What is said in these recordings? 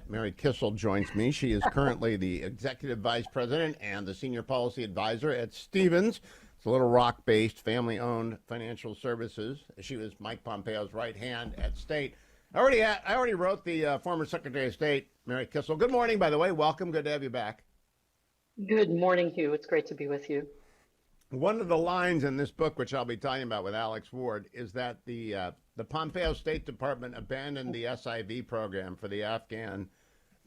Mary Kissel joins me. She is currently the Executive Vice President and the Senior Policy Advisor at Stevens. It's a little rock-based, family-owned financial services. She was Mike Pompeo's right hand at State. I already wrote the former Secretary of State, Mary Kissel. Good morning, by the way. Welcome. Good to have you back. Good morning, Hugh. It's great to be with you. One of the lines in this book, which I'll be talking about with Alex Ward, is that the Pompeo State Department abandoned the SIV program for the Afghan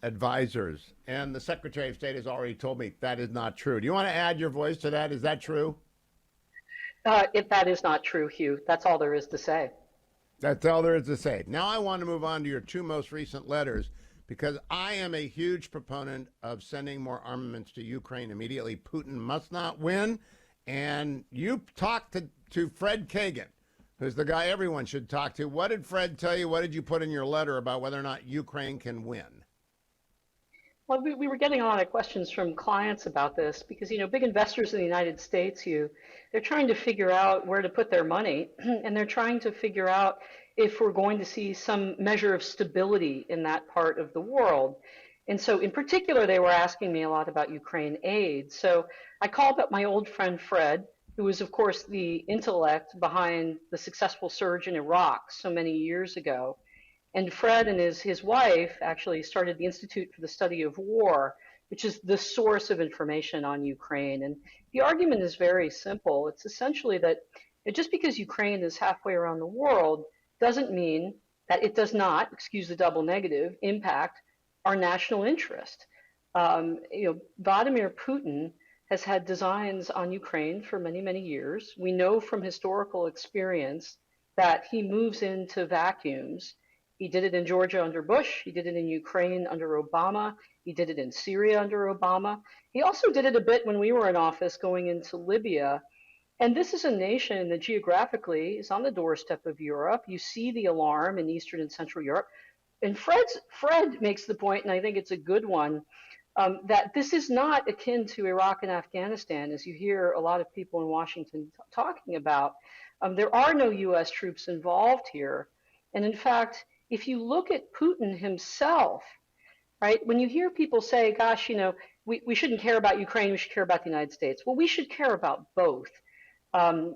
advisors, and the Secretary of State has already told me that is not true. Do you want to add your voice to that? Is that true? If that is not true, Hugh, that's all there is to say. That's all there is to say. Now I want to move on to your two most recent letters because I am a huge proponent of sending more armaments to Ukraine immediately. Putin must not win. And you talked to Fred Kagan, who's the guy everyone should talk to. What did Fred tell you? What did you put in your letter about whether or not Ukraine can win? Well, we were getting a lot of questions from clients about this because, big investors in the United States, they're trying to figure out where to put their money, and they're trying to figure out if we're going to see some measure of stability in that part of the world. And so in particular, they were asking me a lot about Ukraine aid. So I called up my old friend Fred, who was, of course, the intellect behind the successful surge in Iraq so many years ago. And Fred and his wife actually started the Institute for the Study of War, which is the source of information on Ukraine. And the argument is very simple. It's essentially that just because Ukraine is halfway around the world doesn't mean that it does not, excuse the double negative, impact our national interest. Vladimir Putin has had designs on Ukraine for many, many years. We know from historical experience that he moves into vacuums. He did it in Georgia under Bush. He did it in Ukraine under Obama. He did it in Syria under Obama. He also did it a bit when we were in office going into Libya. And this is a nation that geographically is on the doorstep of Europe. You see the alarm in Eastern and Central Europe. And Fred makes the point, and I think it's a good one, that this is not akin to Iraq and Afghanistan, as you hear a lot of people in Washington talking about. There are no U.S. troops involved here. And in fact, if you look at Putin himself, right, when you hear people say, gosh, we shouldn't care about Ukraine, we should care about the United States. Well, we should care about both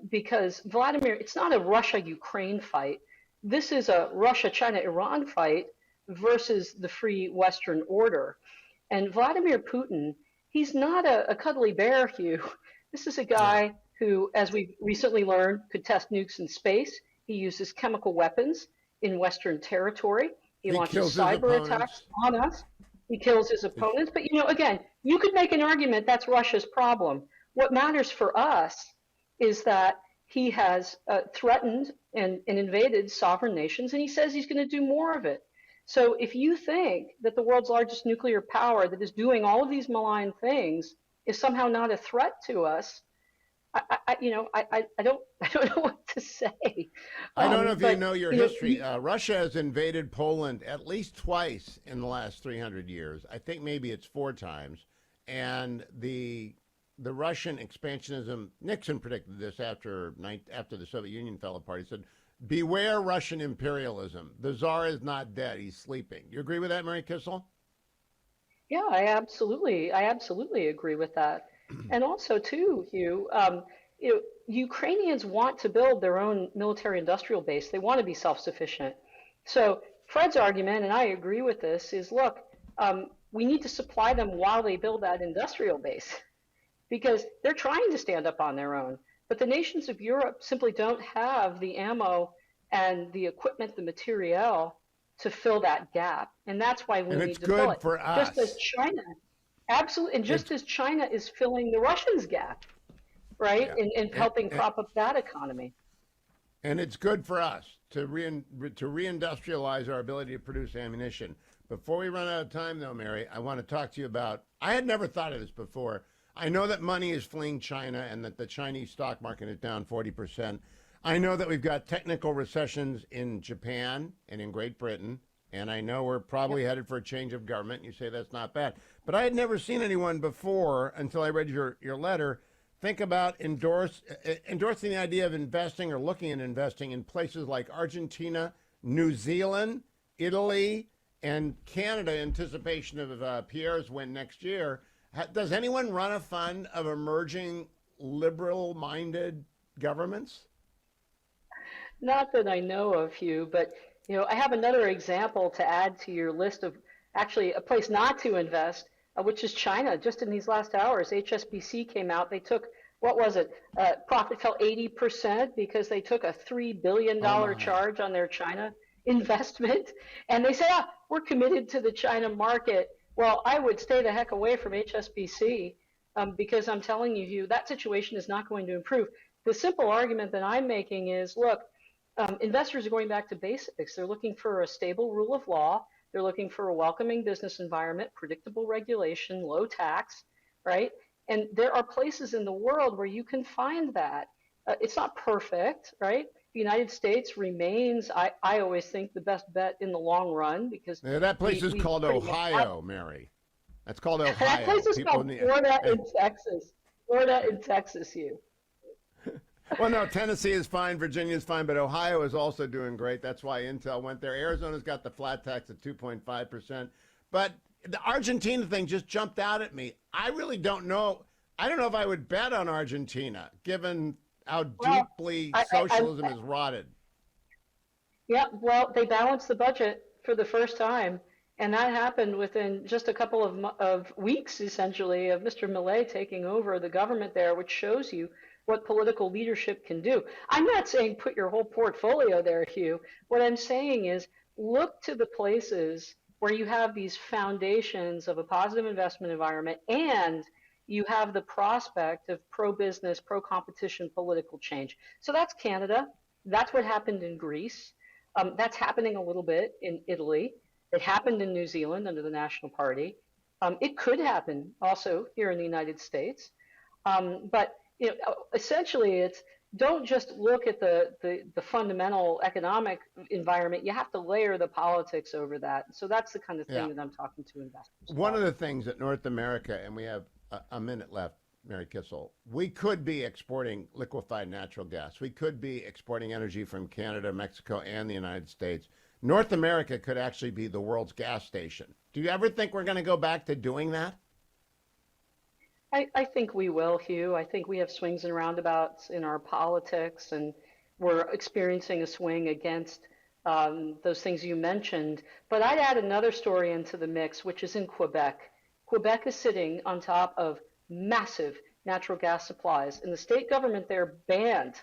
because Vladimir, it's not a Russia-Ukraine fight. This is a Russia-China-Iran fight versus the free Western order. And Vladimir Putin, he's not a cuddly bear, Hugh. This is a guy who, as we recently learned, could test nukes in space. He uses chemical weapons in Western territory. He launches cyber attacks on us. He kills his opponents. But, again, you could make an argument that's Russia's problem. What matters for us is that he has threatened and invaded sovereign nations, and he says he's going to do more of it. So if you think that the world's largest nuclear power that is doing all of these malign things is somehow not a threat to us, I don't know what to say. I don't know if you know your history. Russia has invaded Poland at least twice in the last 300 years. I think maybe it's 4 times. And the Russian expansionism, Nixon predicted this after the Soviet Union fell apart. He said, beware Russian imperialism. The Tsar is not dead. He's sleeping. You agree with that, Mary Kissel? Yeah, I absolutely agree with that. And also, too, Hugh, Ukrainians want to build their own military-industrial base. They want to be self-sufficient. So Fred's argument, and I agree with this, is look, we need to supply them while they build that industrial base because they're trying to stand up on their own. But the nations of Europe simply don't have the ammo and the equipment, the materiel to fill that gap. And that's why we need to fill it. And it's good for us. Just as China, absolutely, and just as China is filling the Russians' gap, right, and helping prop up that economy. And it's good for us to reindustrialize our ability to produce ammunition. Before we run out of time, though, Mary, I want to talk to you about, I had never thought of this before. I know that money is fleeing China and that the Chinese stock market is down 40%. I know that we've got technical recessions in Japan and in Great Britain, and I know we're probably headed for a change of government. You say that's not bad. But I had never seen anyone before, until I read your letter, think about endorsing the idea of investing or looking at investing in places like Argentina, New Zealand, Italy, and Canada, in anticipation of Pierre's win next year. Does anyone run a fund of emerging liberal-minded governments? Not that I know of, Hugh, but I have another example to add to your list of actually a place not to invest, which is China. Just in these last hours, HSBC came out. They took, what was it? Profit fell 80% because they took a Oh $3 billion my. charge on their China investment. And they say, we're committed to the China market. Well, I would stay the heck away from HSBC because I'm telling you, Hugh, that situation is not going to improve. The simple argument that I'm making is, look, investors are going back to basics. They're looking for a stable rule of law. They're looking for a welcoming business environment, predictable regulation, low tax, right? And there are places in the world where you can find that. It's not perfect, right? The United States remains, I always think, the best bet in the long run because Yeah, that place is we called pretty much have, Ohio, Mary. That's called that Ohio. place is People called need. Florida in Texas. Florida in Texas, you. Well, no, Tennessee is fine, Virginia is fine, but Ohio is also doing great. That's why Intel went there. Arizona's got the flat tax at 2.5%. But the Argentina thing just jumped out at me. I really don't know. I don't know if I would bet on Argentina, given how Well, deeply I socialism is rotted. yeah, well, they balanced the budget for the first time, and that happened within just a couple of weeks, essentially, of Mr. Millet taking over the government there, which shows you what political leadership can do. I'm not saying put your whole portfolio there, Hugh. What I'm saying is look to the places where you have these foundations of a positive investment environment and you have the prospect of pro-business, pro-competition political change. So that's Canada. That's what happened in Greece. That's happening a little bit in Italy. It happened in New Zealand under the National Party. It could happen also here in the United States. But essentially, it's don't just look at the fundamental economic environment. You have to layer the politics over that. So that's the kind of Yeah. thing that I'm talking to investors One about. of the things that North America, and we have a minute left, Mary Kissel, we could be exporting liquefied natural gas. We could be exporting energy from Canada, Mexico, and the United States. North America could actually be the world's gas station. Do you ever think we're going to go back to doing that? I think we will, Hugh. I think we have swings and roundabouts in our politics, and we're experiencing a swing against those things you mentioned. But I'd add another story into the mix, which is in Quebec. Quebec is sitting on top of massive natural gas supplies, and the state government there banned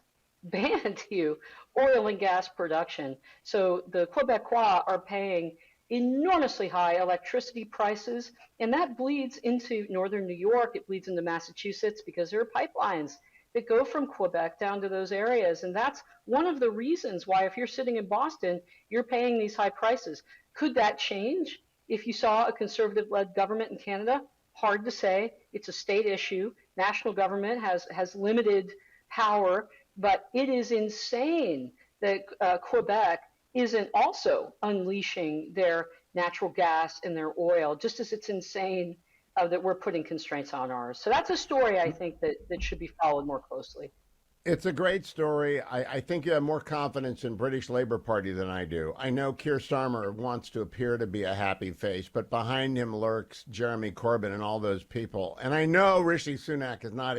you oil and gas production. So the Quebecois are paying enormously high electricity prices, and that bleeds into northern New York. It bleeds into Massachusetts because there are pipelines that go from Quebec down to those areas. And that's one of the reasons why, if you're sitting in Boston, you're paying these high prices. Could that change if you saw a conservative led government in Canada? Hard to say. It's a state issue. National government has limited power, but it is insane that Quebec isn't also unleashing their natural gas and their oil, just as it's insane that we're putting constraints on ours. So that's a story I think that should be followed more closely. It's a great story. I think you have more confidence in British Labour Party than I do. I know Keir Starmer wants to appear to be a happy face, but behind him lurks Jeremy Corbyn and all those people. And I know Rishi Sunak is not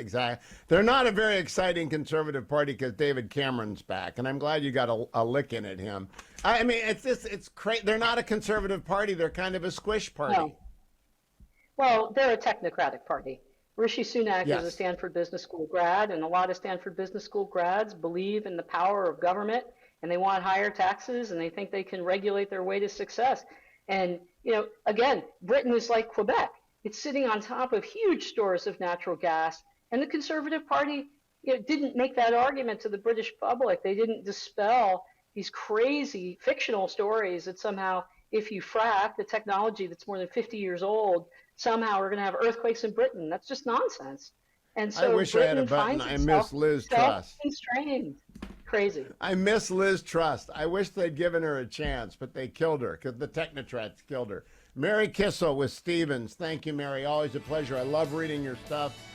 they're not a very exciting conservative party because David Cameron's back. And I'm glad you got a lick in at him. I mean, it's crazy. They're not a conservative party. They're kind of a squish party. No. Well, they're a technocratic party. Rishi Sunak is a Yes. Stanford Business School grad, and a lot of Stanford Business School grads believe in the power of government, and they want higher taxes, and they think they can regulate their way to success. And, again, Britain is like Quebec. It's sitting on top of huge stores of natural gas, and the Conservative Party didn't make that argument to the British public. They didn't dispel these crazy fictional stories that somehow, if you frack the technology that's more than 50 years old, somehow we're going to have earthquakes in Britain. That's just nonsense. And I so wish I had a Britain button. finds I itself miss Liz Truss. self-constrained. Crazy. I miss Liz Truss. I wish they'd given her a chance, but they killed her because the technocrats killed her. Mary Kissel with Stevens. Thank you, Mary. Always a pleasure. I love reading your stuff.